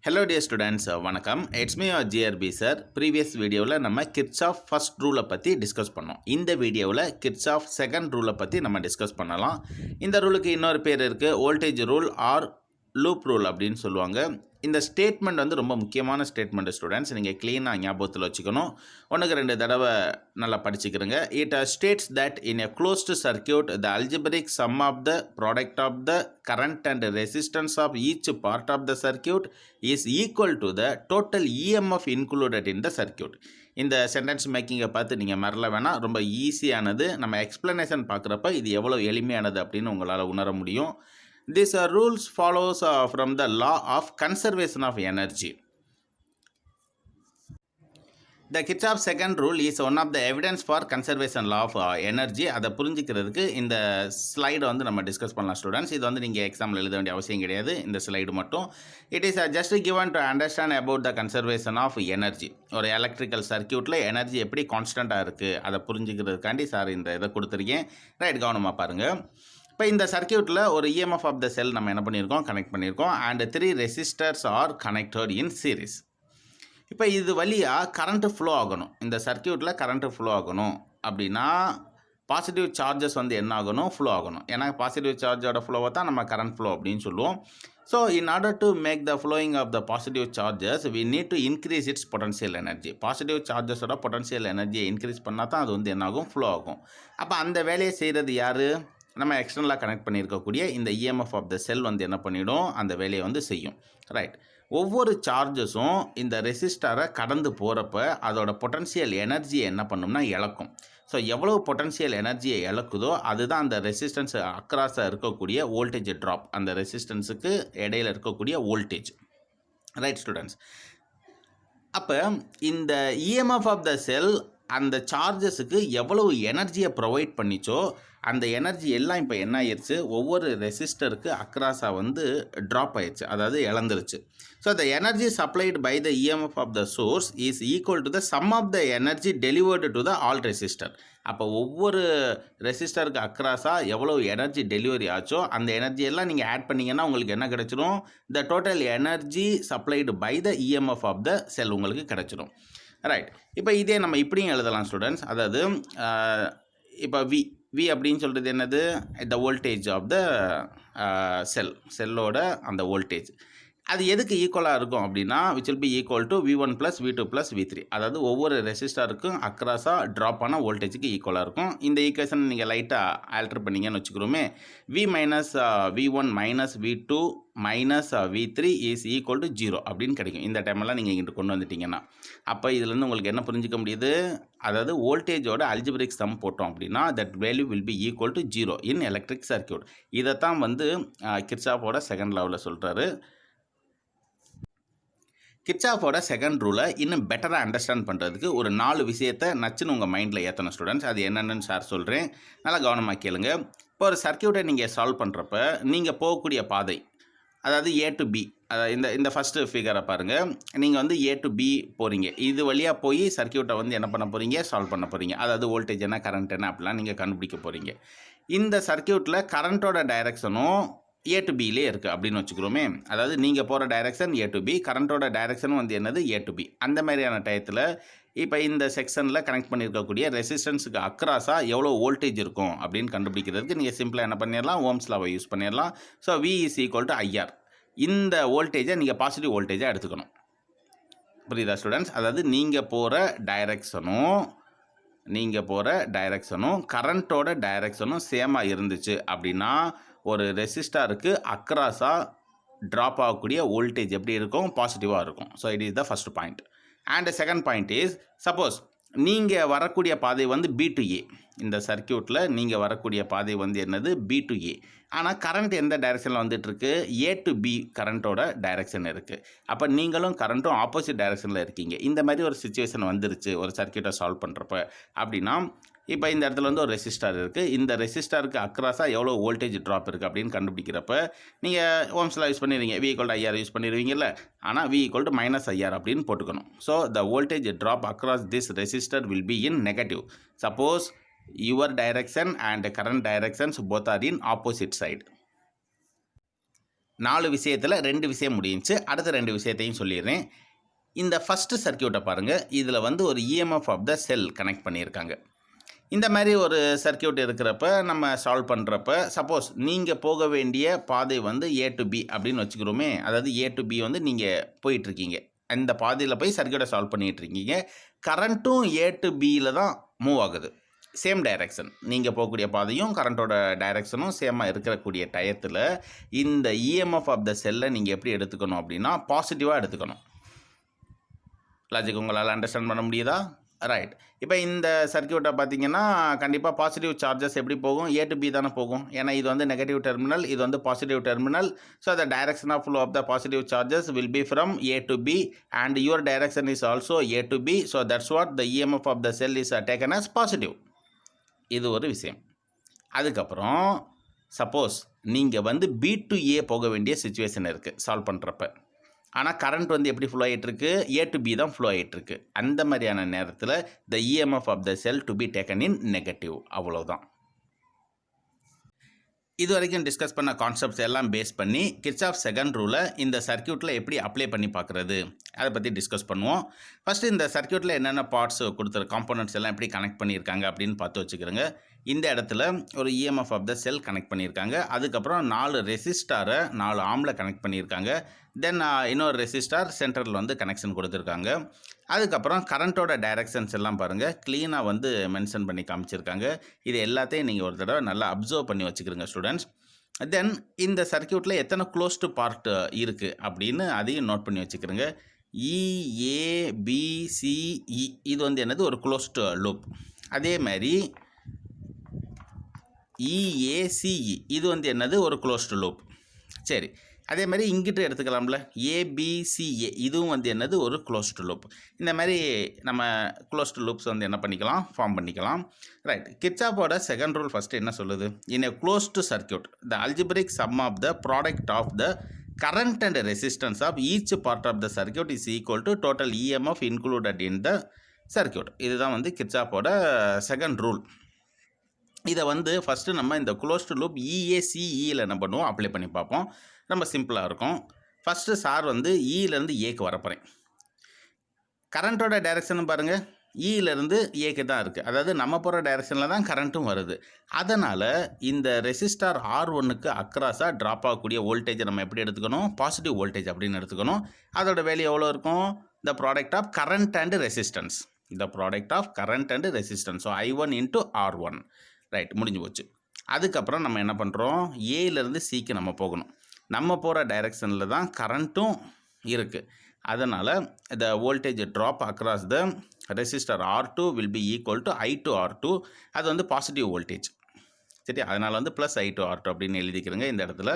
Hello dear students, வணக்கம். It's me your GRB sir. Previous வீடியோவில் நம்ம Kirchhoff first rule பற்றி டிஸ்கஸ் பண்ணோம். இந்த வீடியோவில் Kirchhoff second rule பற்றி நம்ம டிஸ்கஸ் பண்ணலாம். இந்த ரூலுக்கு இன்னொரு பேர் இருக்குது, voltage rule or loop rule அப்படின்னு சொல்லுவாங்க. இந்த ஸ்டேட்மெண்ட் வந்து ரொம்ப முக்கியமான ஸ்டேட்மெண்ட் ஸ்டூடெண்ட்ஸ், நீங்கள் க்ளீனாக ஞாபகத்தில் வச்சுக்கணும். ஒன்றுக்கு ரெண்டு தடவை நல்லா படிச்சுக்கிறங்க. It states that in a closed circuit the algebraic sum of the product of the current and resistance of each part of the circuit is equal to the total EMF included in the circuit. இந்த sentence மேக்கிங்கை பார்த்து நீங்கள் மறல வேணாம், ரொம்ப ஈஸியானது. நம்ம explanation பார்க்குறப்ப இது எவ்வளோ எளிமையானது அப்படின்னு உங்களால் உணர முடியும். These rules follows from the law of conservation of energy. The Kirchhoff second rule is one of the evidence for conservation law of energy. அதை புரிஞ்சிக்கிறதுக்கு இந்த ஸ்லைடை வந்து நம்ம டிஸ்கஸ் பண்ணலாம் ஸ்டூடெண்ட்ஸ். இது வந்து நீங்கள் எக்ஸாமில் எழுத வேண்டிய அவசியம் கிடையாது, இந்த ஸ்லைடு மட்டும். It is just given to understand about the conservation of energy. ஒரு எலக்ட்ரிக்கல் சர்க்கியூட்டில் எனர்ஜி எப்படி கான்ஸ்டண்ட்டாக இருக்குது அதை புரிஞ்சிக்கிறதுக்காண்டி சார் இந்த இதை கொடுத்துருக்கேன். ரைட், கவனமாக பாருங்கள். இப்போ இந்த சர்க்கியூட்டில் ஒரு இஎம்எஃப் ஆஃப் த செல் நம்ம என்ன பண்ணியிருக்கோம், கனெக்ட் பண்ணியிருக்கோம். And 3 resistors R connected in series. இப்போ இது வழியாக கரண்ட்டு ஃப்ளோ ஆகணும். இந்த சர்க்கியூட்டில் கரண்ட்டு ஃப்ளோ ஆகணும் அப்படின்னா பாசிட்டிவ் சார்ஜஸ் வந்து என்ன ஆகணும், ஃப்ளோ ஆகணும். ஏன்னா பாசிட்டிவ் சார்ஜோட ஃப்ளோவை தான் நம்ம கரண்ட் ஃப்ளோ அப்படின்னு சொல்லுவோம். So in order to make the flowing of the positive charges we need to increase its potential energy. Positive சார்ஜஸோட பொட்டன்ஷியல் எனர்ஜியை இன்க்ரீஸ் பண்ணால் தான் அது வந்து என்ன ஆகும், ஃப்ளோ ஆகும். அப்போ அந்த வேலையை செய்கிறது யார், நம்ம எக்ஸ்டர்னலாக கனெக்ட் பண்ணியிருக்கக்கூடிய இந்த இஎம்எஃப் ஆஃப் த செல் வந்து என்ன பண்ணிவிடும், அந்த வேலையை வந்து செய்யும். ரைட், ஒவ்வொரு சார்ஜஸும் இந்த ரெசிஸ்டரை கடந்து போகிறப்ப அதோட பொட்டன்ஷியல் எனர்ஜியை என்ன பண்ணும்னா இழக்கும். ஸோ எவ்வளோ பொட்டன்ஷியல் எனர்ஜியை இழக்குதோ அதுதான் அந்த ரெசிஸ்டன்ஸ் அக்ராஸாக இருக்கக்கூடிய வோல்டேஜ் ட்ராப், அந்த ரெசிஸ்டன்ஸுக்கு இடையில் இருக்கக்கூடிய வோல்டேஜ். ரைட் ஸ்டூடெண்ட்ஸ், அப்போ இந்த இஎம்எஃப் ஆஃப் த செல் அந்த சார்ஜஸுக்கு எவ்வளவு எனர்ஜியை ப்ரொவைட் பண்ணிச்சோ அந்த எனர்ஜி எல்லாம் இப்போ என்ன ஆயிடுச்சு, ஒவ்வொரு ரெசிஸ்டருக்கு அக்ராஸாக வந்து ட்ராப் ஆயிடுச்சு, அதாவது இழந்துருச்சு. So the energy supplied by the EMF of the source is equal to the sum of the energy delivered to the all resistor. அப்போ ஒவ்வொரு ரெசிஸ்டருக்கு அக்ராஸாக எவ்வளோ எனர்ஜி டெலிவரி ஆச்சோ அந்த எனர்ஜியெல்லாம் நீங்கள் ஆட் பண்ணிங்கன்னா உங்களுக்கு என்ன கிடச்சிரும், the total energy supplied by the EMF of the cell உங்களுக்கு கிடச்சிரும். ரைட், இப்போ இதே நம்ம இப்படியும் எழுதலாம் ஸ்டூடெண்ட்ஸ். அதாவது இப்போ வி அப்படின்னு சொல்கிறது என்னது, த வோல்டேஜ் ஆஃப் த செல்லோட அந்த வோல்டேஜ். அது எதுக்கு ஈக்குவலாக இருக்கும் அப்படின்னா which will be equal to V1 + V2 + V3. அதாவது ஒவ்வொரு ரெசிஸ்டருக்கும் அக்ராஸாக ட்ராப் ஆன வோல்டேஜுக்கு ஈக்குவலாக இருக்கும். இந்த ஈக்குவேஷன் நீங்கள் லைட்டாக ஆல்டர் பண்ணிங்கன்னு வச்சுக்கிறோமே, V - V1 - V2 - V3 is equal to 0 அப்படின்னு கிடைக்கும். இந்த டைமெல்லாம் நீங்கள் இங்கிட்டு கொண்டு வந்துட்டீங்கன்னா அப்போ இதுலேருந்து உங்களுக்கு என்ன புரிஞ்சிக்க முடியுது, அதாவது வோல்டேஜோட அல்ஜிபிரிக் சம் போட்டோம் அப்படின்னா that value will be equal to 0 in electric circuit. இதைத்தான் வந்து கிர்ச்சாஃபோட செகண்ட் லாவில் சொல்கிறாரு. கிர்ச்சாஃபோட செகண்ட் ரூலை இன்னும் பெட்டராக அண்டர்ஸ்டாண்ட் பண்ணுறதுக்கு ஒரு 4 விஷயத்தை நச்சுன்னு உங்கள் மைண்டில் ஏற்றணும் ஸ்டூடெண்ட்ஸ். அது என்னென்னு சார் சொல்கிறேன், நல்லா கவனமாக கேளுங்க. இப்போ ஒரு சர்க்கியூட்டை நீங்கள் சால்வ் பண்ணுறப்ப நீங்கள் போகக்கூடிய பாதை, அதாவது A to B, அதாவது இந்த ஃபஸ்ட்டு ஃபிகரை பாருங்கள். நீங்கள் வந்து A to B போகிறீங்க, இது வழியாக போய் சர்க்கியூட்டை வந்து என்ன பண்ண போகிறீங்க, சால்வ் பண்ண போகிறீங்க. அதாவது வோல்டேஜ் என்ன, கரண்ட் என்ன அப்படிலாம் நீங்கள் கண்டுபிடிக்க போகிறீங்க. இந்த சர்க்கியூட்டில் கரண்ட்டோட டைரெக்ஷனும் A to Bலே இருக்குது அப்படின்னு வச்சுக்கிறோமே. அதாவது நீங்கள் போகிற டைரெக்ஷன் A to B, கரண்ட்டோட டைரெக்ஷனும் வந்து என்னது A to B. அந்த மாதிரியான டயத்தில் இப்போ இந்த செக்ஷனில் கனெக்ட் பண்ணியிருக்கக்கூடிய ரெசிஸ்டன்ஸுக்கு அக்ராஸாக எவ்வளோ வோல்டேஜ் இருக்கும் அப்படின்னு கண்டுபிடிக்கிறதுக்கு நீங்கள் சிம்பிளாக என்ன பண்ணிடலாம், ஓம்ஸ் லாவை யூஸ் பண்ணிடலாம். So V is equal to IR. இந்த வோல்டேஜை நீங்கள் பாசிட்டிவ் வோல்டேஜாக எடுத்துக்கணும். புரியுதா ஸ்டூடெண்ட்ஸ்? அதாவது நீங்கள் போகிற டைரெக்ஷனும் கரண்ட்டோட டைரெக்ஷனும் சேமாக இருந்துச்சு அப்படின்னா ஒரு ரெசிஸ்டருக்கு அக்ராஸாக ட்ராப் ஆகக்கூடிய வோல்டேஜ் எப்படி இருக்கும், பாசிட்டிவாக இருக்கும். So it is the first point. And second point is, suppose நீங்கள் வரக்கூடிய பாதை வந்து B to A. இந்த சர்க்கியூட்டில் நீங்கள் வரக்கூடிய பாதை வந்து என்னது, B to A. ஆனால் கரண்ட் எந்த டைரெக்ஷனில் வந்துட்டுருக்கு, A to B கரண்ட்டோட டைரெக்ஷன் இருக்குது. அப்போ நீங்களும் கரண்ட்டும் ஆப்போசிட் டைரெக்ஷனில் இருக்கீங்க. இந்த மாதிரி ஒரு சுச்சுவேஷன் வந்துருச்சு ஒரு சர்க்கியூட்டை சால்வ் பண்ணுறப்ப அப்படின்னா, இப்போ இந்த இடத்துல வந்து ஒரு ரெசிஸ்டர் இருக்குது. இந்த ரெசிஸ்டருக்கு அக்ராஸாக எவ்வளோ வோல்டேஜ் ட்ராப் இருக்குது அப்படின்னு கண்டுபிடிக்கிறப்ப நீங்கள் ஓம்ஸ்லாம் யூஸ் பண்ணிடுவீங்க. V = IR யூஸ் பண்ணிடுவீங்கல்ல. ஆனால் V = -IR அப்படின்னு போட்டுக்கணும். So the voltage drop across this resistor will be in negative. Suppose your direction and current directions both are in opposite side. 4 விஷயத்தில் 2 விஷயம் முடிஞ்சிச்சு. அடுத்த 2 விஷயத்தையும் சொல்லிடுறேன். இந்த ஃபஸ்ட்டு சர்க்யூட்டை பாருங்கள். இதில் வந்து ஒரு EMF of the cell connect பண்ணியிருக்காங்க. இந்த மாதிரி ஒரு சர்க்யூட் இருக்கிறப்ப நம்ம சால்வ் பண்ணுறப்ப சப்போஸ் நீங்கள் போக வேண்டிய பாதை வந்து ஏ டு பி அப்படின்னு வச்சுக்கிறோமே. அதாவது ஏ டு பி வந்து நீங்கள் போயிட்டுருக்கீங்க. அந்த பாதையில் போய் சர்க்யூட்டை சால்வ் பண்ணிகிட்ருக்கீங்க. கரண்ட்டும் ஏ டு பியில் தான் மூவ் ஆகுது. Same direction. நீங்கள் போகக்கூடிய பாதையும் கரண்ட்டோட டைரெக்ஷனும் சேமாக இருக்கக்கூடிய டயத்தில் இந்த இஎம்எஃப் ஆஃப் த செல்லை நீங்கள் எப்படி எடுத்துக்கணும் அப்படின்னா பாசிட்டிவாக எடுத்துக்கணும். லாஜிக் உங்களால் அண்டர்ஸ்டாண்ட் பண்ண முடியுதா? ரைட். இப்போ இந்த சர்க்யூட்டை பார்த்தீங்கன்னா கண்டிப்பாக பாசிட்டிவ் சார்ஜஸ் எப்படி போகும்? ஏ டு பி தானே போகும். ஏன்னா இது வந்து நெகட்டிவ் டெர்மினல், இது வந்து positive terminal. So the direction of flow of the positive charges will be from A to B and your direction is also A to B. So that's what the EMF of the cell is taken as positive. இது ஒரு விஷயம். அதுக்கப்புறம் suppose நீங்கள் வந்து B to ஏ போக வேண்டிய situation இருக்குது solve பண்ணுறப்ப. ஆனால் கரண்ட் வந்து எப்படி ஃப்ளோ ஆகிட்டுருக்கு? ஏ டு பி தான் ஃப்ளோ ஆகிட்டுருக்கு. அந்த மாதிரியான நேரத்தில் the EMF of the cell to be taken in negative. அவ்வளோதான். இது வரைக்கும் டிஸ்கஸ் பண்ண கான்செப்ட்ஸ் எல்லாம் பேஸ் பண்ணி கிர்ச்சாஃப் செகண்ட் ரூலை இந்த சர்க்யூட்டில் எப்படி அப்ளை பண்ணி பார்க்குறது அதை பற்றி டிஸ்கஸ் பண்ணுவோம். ஃபஸ்ட்டு இந்த சர்க்யூட்டில் என்னென்ன பார்ட்ஸ் கொடுத்துரு காம்போனன்ட்ஸ் எல்லாம் எப்படி கனெக்ட் பண்ணியிருக்காங்க அப்படின்னு பார்த்து வச்சுக்கிறோங்க. இந்த இடத்துல ஒரு EMF of the cell connect பண்ணியிருக்காங்க. அதுக்கப்புறம் 4 ரெசிஸ்டாரை 4 ஆமில் கனெக்ட் பண்ணியிருக்காங்க. தென் இன்னொரு ரெசிஸ்டார் சென்டரில் வந்து கனெக்ஷன் கொடுத்துருக்காங்க. அதுக்கப்புறம் கரண்ட்டோட டைரக்ஷன்ஸ் எல்லாம் பாருங்கள் க்ளீனாக வந்து மென்ஷன் பண்ணி காமிச்சிருக்காங்க. இது எல்லாத்தையும் நீங்கள் ஒரு தடவை நல்லா அப்சர்வ் பண்ணி வச்சுக்கிறோங்க ஸ்டூடெண்ட்ஸ். தென் இந்த சர்க்யூட்டில் எத்தனை க்ளோஸ்டு பார்ட் இருக்குது அப்படின்னு அதையும் நோட் பண்ணி வச்சுக்கிறோங்க. இஏபிசிஇ இது வந்து என்னது ஒரு க்ளோஸ்டு லூப். அதே மாதிரி இஏசிஇ இது வந்து என்னது ஒரு க்ளோஸ்டு லூப். சரி, அதே மாதிரி இங்கிட்ட எடுத்துக்கலாம்ல ஏபிசிஏ இதுவும் வந்து என்னது ஒரு க்ளோஸ்டு லூப். இந்த மாதிரி நம்ம க்ளோஸ்டு லூப்ஸ் வந்து என்ன பண்ணிக்கலாம் ஃபார்ம் பண்ணிக்கலாம். ரைட். கிர்ச்சாஃபோட செகண்ட் ரூல் ஃபஸ்ட்டு என்ன சொல்லுது? In a closed circuit the algebraic sum of the product of the current and resistance of each part of the circuit is equal to total EMF included in the circuit. இதுதான் வந்து கிர்ச்சாஃபோட second rule. இதை வந்து first நம்ம இந்த closed loop இஏசிஇயில் என்ன பண்ணுவோம் apply பண்ணி பார்ப்போம். ரொம்ப சிம்பிளாக இருக்கும். ஃபஸ்ட்டு சார் வந்து இலேருந்து ஏக்கு வரப்போகிறேன். கரண்ட்டோட டைரக்ஷன் பாருங்கள் இலேருந்து ஏக்கு தான் இருக்குது. அதாவது நம்ம போகிற டைரக்ஷனில் தான் கரண்ட்டும் வருது. அதனால் இந்த ரெசிஸ்டார் R1க்கு அக்ராஸாக ட்ராப் ஆகக்கூடிய வோல்டேஜை நம்ம எப்படி எடுத்துக்கணும்? பாசிட்டிவ் வோல்டேஜ் அப்படின்னு எடுத்துக்கணும். அதோட வேல்யூ எவ்வளோ இருக்கும்? The product of current and resistance. The product of current and resistance. So I1 into R1. Right, முடிஞ்சு போச்சு. அதுக்கப்புறம் நம்ம என்ன பண்ணுறோம்? ஏலேருந்து சிக்கு நம்ம போகணும். நம்ம போகிற டைரெக்ஷனில் தான் கரண்ட்டும் இருக்குது. அதனால் த voltage drop across the resistor R2 will B equal to I2 R2. அது வந்து பாசிட்டிவ் வோல்டேஜ். சரி, அதனால் வந்து ப்ளஸ் I2 R2 அப்படின்னு எழுதிக்கிறோங்க இந்த இடத்துல.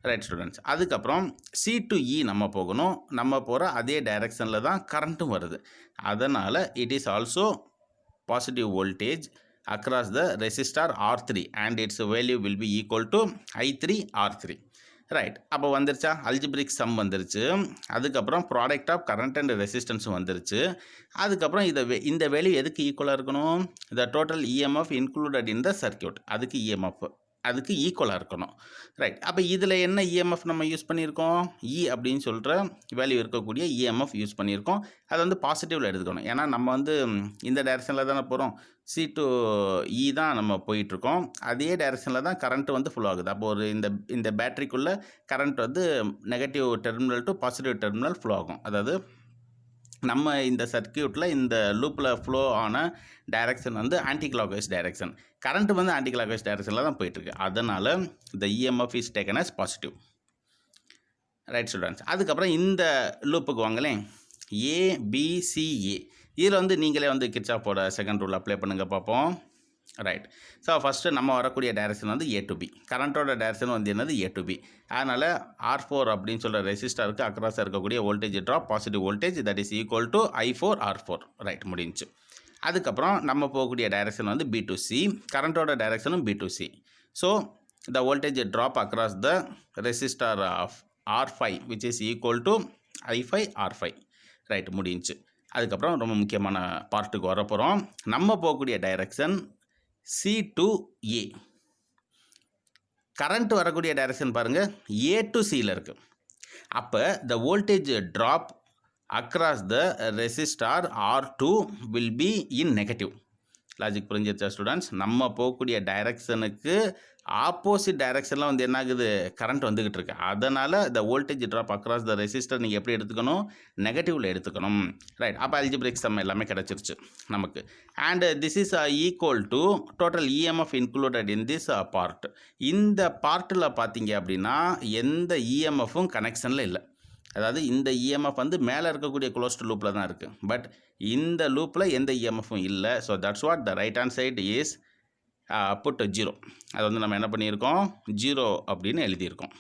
Right students. அதுக்கப்புறம் C to E நம்ம போகணும். நம்ம போகிற அதே டைரெக்ஷனில் தான் கரண்ட்டும் வருது. அதனால் it is also positive voltage across the resistor R3 and its value will be equal to I3 R3. Right. அப்போ வந்துருச்சா? அல்ஜிப்ரிக் சம் வந்துருச்சு. அதுக்கப்புறம் ப்ராடக்ட் ஆஃப் கரண்ட் அண்ட் ரெசிஸ்டன்ஸும் வந்துருச்சு. அதுக்கப்புறம் இந்த வேல்யூ எதுக்கு ஈக்குவலாக இருக்கணும்? த total EMF included in the circuit. அதுக்கு இஎம்எஃப் அதுக்கு ஈக்குவலாக இருக்கணும். ரைட். அப்போ இதில் என்ன இஎம்எஃப் நம்ம யூஸ் பண்ணியிருக்கோம்? அப்படின்னு சொல்கிற வேல்யூ இருக்கக்கூடிய இஎம்எஃப் யூஸ் பண்ணியிருக்கோம். அதை வந்து பாசிட்டிவில் எடுத்துக்கணும். ஏன்னா நம்ம வந்து இந்த டைரெக்ஷனில் தானே போகிறோம். C to E தான் நம்ம போயிட்டுருக்கோம். அதே டைரெக்ஷனில் தான் கரண்ட்டு வந்து ஃப்ளோ ஆகுது. அப்போ ஒரு இந்த பேட்டரிக்குள்ளே கரண்ட் வந்து negative terminal to positive terminal flow ஆகும். அதாவது நம்ம இந்த சர்க்யூட்டில் இந்த லூப்பில் ஃப்ளோ ஆன டைரெக்ஷன் வந்து ஆன்டி கிளாக்வைஸ் டைரெக்ஷன். கரண்ட் வந்து ஆன்டி கிளாக்வைஸ் டைரெக்ஷனில் தான் போயிட்டுருக்கு. அதனால் the EMF is taken as positive. Right students. அதுக்கப்புறம் இந்த லூப்புக்கு வாங்களேன். ஏபிசிஏ இதில் வந்து நீங்களே வந்து கிர்ச்சாஃபோட செகண்ட் ரூல் அப்ளை பண்ணுங்கள் பார்ப்போம். ரைட். ஸோ ஃபஸ்ட்டு நம்ம வரக்கூடிய டைரெக்ஷன் வந்து ஏ டு பி. கரண்ட்டோட டைரெக்ஷன் வந்து என்னது? A to B. அதனால் R4 அப்படின்னு சொல்கிற ரெசிஸ்டருக்கு அக்ராஸாக இருக்கக்கூடிய voltage drop positive voltage that is equal to I4 R4. Right, முடிஞ்சு. அதுக்கப்புறம் நம்ம போகக்கூடிய டைரெக்ஷன் வந்து B to C. கரண்ட்டோட டைரெக்ஷனும் B to C. So the voltage drop across the resistor of R5 which is equal to I5 R5. Right, முடிஞ்சு. அதுக்கப்புறம் ரொம்ப முக்கியமான பார்ட்டுக்கு வரப்போகிறோம். நம்ம போகக்கூடிய direction C to A. Current வரக்கூடிய டைரக்ஷன் பாருங்கள் ஏ டு சியில் இருக்குது. அப்போ the voltage drop across the resistor R2 will be in negative. Logic புரிஞ்சிருச்சா ஸ்டூடெண்ட்ஸ்? நம்ம போகக்கூடிய டைரக்ஷனுக்கு ஆப்போசிட் டைரக்ஷனில் வந்து என்ன ஆகுது, கரண்ட் வந்துக்கிட்டு இருக்கு. அதனால் த voltage drop across the resistor நீங்கள் எப்படி எடுத்துக்கணும், நெகட்டிவில் எடுத்துக்கணும். ரைட், அப்போ அல்ஜிப்ரிக் சம் எல்லாமே கிடச்சிருச்சு நமக்கு. And this is equal to total EMF included in this part. இந்த பார்ட்டில் பார்த்தீங்க அப்படின்னா எந்த இஎம்எஃப்பும் கனெக்ஷனில் இல்லை. அதாவது இந்த இஎம்எஃப் வந்து மேலே இருக்கக்கூடிய க்ளோஸ்டு லூப்பில் தான் இருக்குது. பட் இந்த லூப்பில் எந்த இஎம்எஃப்பும் இல்லை. So that's what the right hand side is put 0. அது வந்து நம்ம என்ன பண்ணியிருக்கோம், 0 அப்படின்னு எழுதியிருக்கோம்.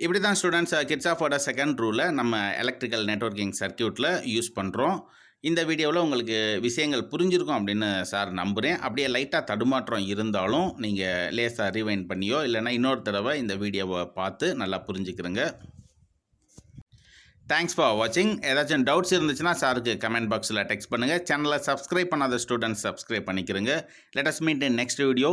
இப்படி தான் ஸ்டூடெண்ட்ஸ் கிர்ச்சாஃபோட செகண்ட் ரூலை நம்ம எலக்ட்ரிக்கல் நெட்வொர்க்கிங் சர்க்கியூட்டில் யூஸ் பண்ணுறோம். இந்த வீடியோவில் உங்களுக்கு விஷயங்கள் புரிஞ்சிருக்கும் அப்படின்னு சார் நம்புகிறேன். அப்படியே லைட்டாக தடுமாற்றம் இருந்தாலும் நீங்கள் லேசாக ரீவைண்ட் பண்ணியோ இல்லைனா இன்னொரு தடவை இந்த வீடியோவை பார்த்து நல்லா புரிஞ்சுக்கிறங்க. தேங்க்ஸ் ஃபார் வாட்சிங். ஏதாச்சும் டவுட்ஸ் இருந்துச்சுன்னா சாருக்கு கமெண்ட் பாக்ஸில் டெக்ஸ்ட் பண்ணுங்கள். சேனலை சப்ஸ்கிரைப் பண்ணாத ஸ்டூடெண்ட்ஸ் சப்ஸ்கிரைப் பண்ணிக்கிறங்க. Let us meet in next video.